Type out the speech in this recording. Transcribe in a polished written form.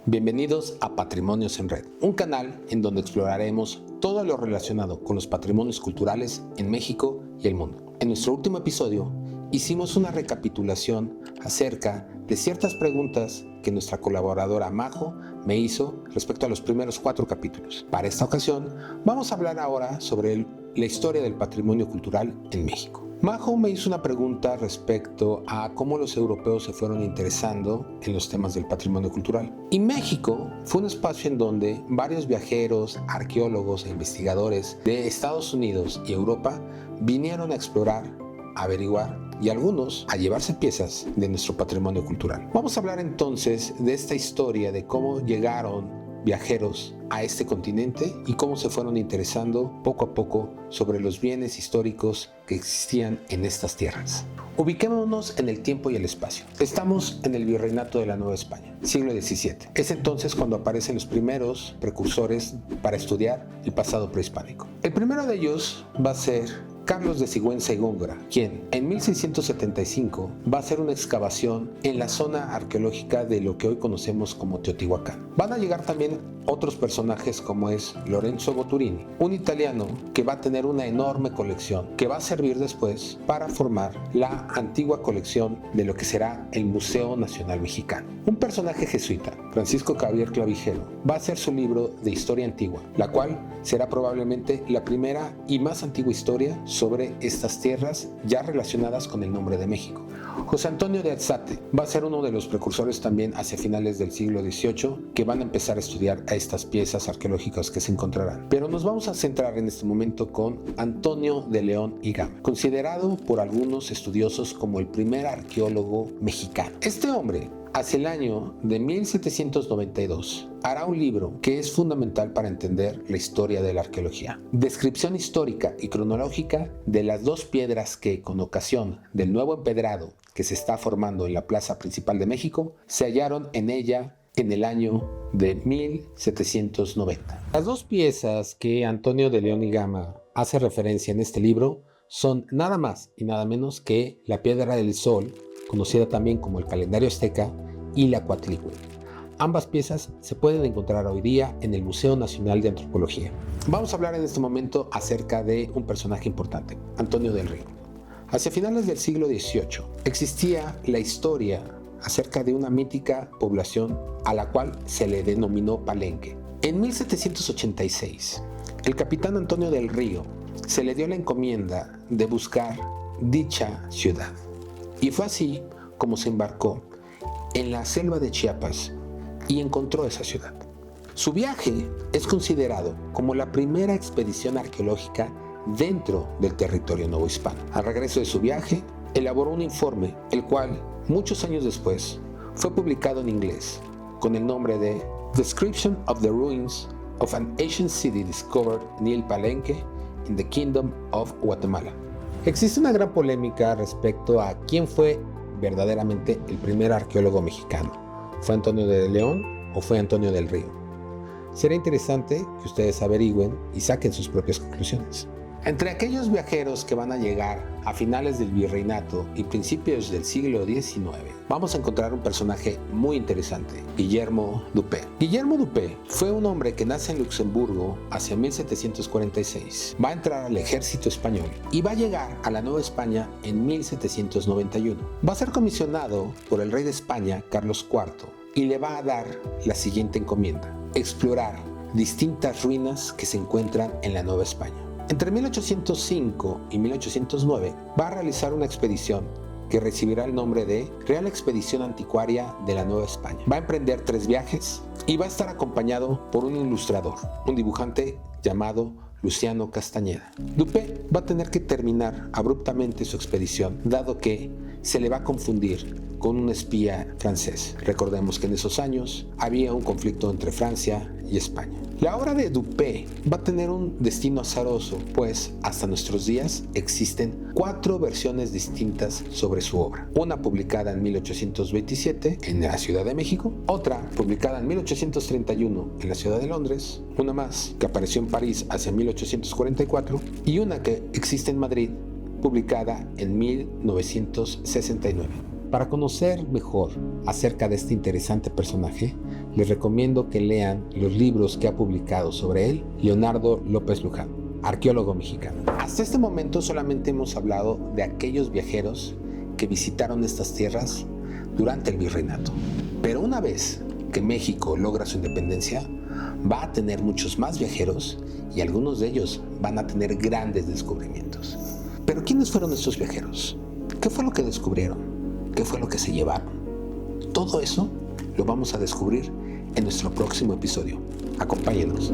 Bienvenidos a Patrimonios en Red, un canal en donde exploraremos todo lo relacionado con los patrimonios culturales en México y el mundo. En nuestro último episodio hicimos una recapitulación acerca de ciertas preguntas que nuestra colaboradora Majo me hizo respecto a los primeros 4 capítulos. Para esta ocasión vamos a hablar ahora sobre la historia del patrimonio cultural en México. Majo me hizo una pregunta respecto a cómo los europeos se fueron interesando en los temas del patrimonio cultural. Y México fue un espacio en donde varios viajeros, arqueólogos e investigadores de Estados Unidos y Europa vinieron a explorar, a averiguar y algunos a llevarse piezas de nuestro patrimonio cultural. Vamos a hablar entonces de esta historia de cómo llegaron viajeros a este continente y cómo se fueron interesando poco a poco sobre los bienes históricos que existían en estas tierras. Ubiquémonos en el tiempo y el espacio. Estamos en el Virreinato de la Nueva España, siglo XVII. Es entonces cuando aparecen los primeros precursores para estudiar el pasado prehispánico. El primero de ellos va a ser Carlos de Sigüenza y Góngora, quien en 1675 va a hacer una excavación en la zona arqueológica de lo que hoy conocemos como Teotihuacán. Van a llegar también otros personajes como es Lorenzo Boturini, un italiano que va a tener una enorme colección que va a servir después para formar la antigua colección de lo que será el Museo Nacional Mexicano. Un personaje jesuita, Francisco Javier Clavijero, va a hacer su libro de Historia Antigua, la cual será probablemente la primera y más antigua historia sobre estas tierras ya relacionadas con el nombre de México. José Antonio de Alzate va a ser uno de los precursores también hacia finales del siglo XVIII que van a empezar a estudiar a estas piezas arqueológicas que se encontrarán. Pero nos vamos a centrar en este momento con Antonio de León y Gama, considerado por algunos estudiosos como el primer arqueólogo mexicano. Este hombre, hacia el año de 1792, hará un libro que es fundamental para entender la historia de la arqueología. Descripción histórica y cronológica de las 2 piedras que, con ocasión del nuevo empedrado que se está formando en la plaza principal de México, se hallaron en ella en el año de 1790. Las 2 piezas que Antonio de León y Gama hace referencia en este libro son nada más y nada menos que la Piedra del Sol, conocida también como el calendario azteca, y la Coatlicue. Ambas piezas se pueden encontrar hoy día en el Museo Nacional de Antropología. Vamos a hablar en este momento acerca de un personaje importante, Antonio del Río. Hacia finales del siglo XVIII existía la historia acerca de una mítica población a la cual se le denominó Palenque. En 1786, el capitán Antonio del Río se le dio la encomienda de buscar dicha ciudad. Y fue así como se embarcó en la selva de Chiapas y encontró esa ciudad. Su viaje es considerado como la primera expedición arqueológica dentro del territorio novohispano. Al regreso de su viaje, elaboró un informe, el cual, muchos años después, fue publicado en inglés con el nombre de Description of the Ruins of an Ancient City Discovered near Palenque in the Kingdom of Guatemala. Existe una gran polémica respecto a quién fue verdaderamente el primer arqueólogo mexicano. ¿Fue Antonio de León o fue Antonio del Río? Será interesante que ustedes averigüen y saquen sus propias conclusiones. Entre aquellos viajeros que van a llegar a finales del Virreinato y principios del siglo XIX, vamos a encontrar un personaje muy interesante, Guillermo Dupé. Guillermo Dupé fue un hombre que nace en Luxemburgo hacia 1746. Va a entrar al ejército español y va a llegar a la Nueva España en 1791. Va a ser comisionado por el rey de España, Carlos IV, y le va a dar la siguiente encomienda: explorar distintas ruinas que se encuentran en la Nueva España. Entre 1805 y 1809 va a realizar una expedición que recibirá el nombre de Real Expedición Anticuaria de la Nueva España. Va a emprender 3 viajes y va a estar acompañado por un ilustrador, un dibujante llamado Luciano Castañeda. Dupé va a tener que terminar abruptamente su expedición, dado que se le va a confundir con un espía francés. Recordemos que en esos años había un conflicto entre Francia y España. La obra de Dupé va a tener un destino azaroso, pues hasta nuestros días existen 4 versiones distintas sobre su obra. Una publicada en 1827 en la Ciudad de México, otra publicada en 1831 en la Ciudad de Londres, una más que apareció en París hacia 1844 y una que existe en Madrid publicada en 1969. Para conocer mejor acerca de este interesante personaje, les recomiendo que lean los libros que ha publicado sobre él Leonardo López Luján, arqueólogo mexicano. Hasta este momento solamente hemos hablado de aquellos viajeros que visitaron estas tierras durante el virreinato. Pero una vez que México logra su independencia, va a tener muchos más viajeros y algunos de ellos van a tener grandes descubrimientos. Pero ¿quiénes fueron estos viajeros? ¿Qué fue lo que descubrieron? ¿Qué fue lo que se llevaron? Todo eso lo vamos a descubrir en nuestro próximo episodio. Acompáñenos.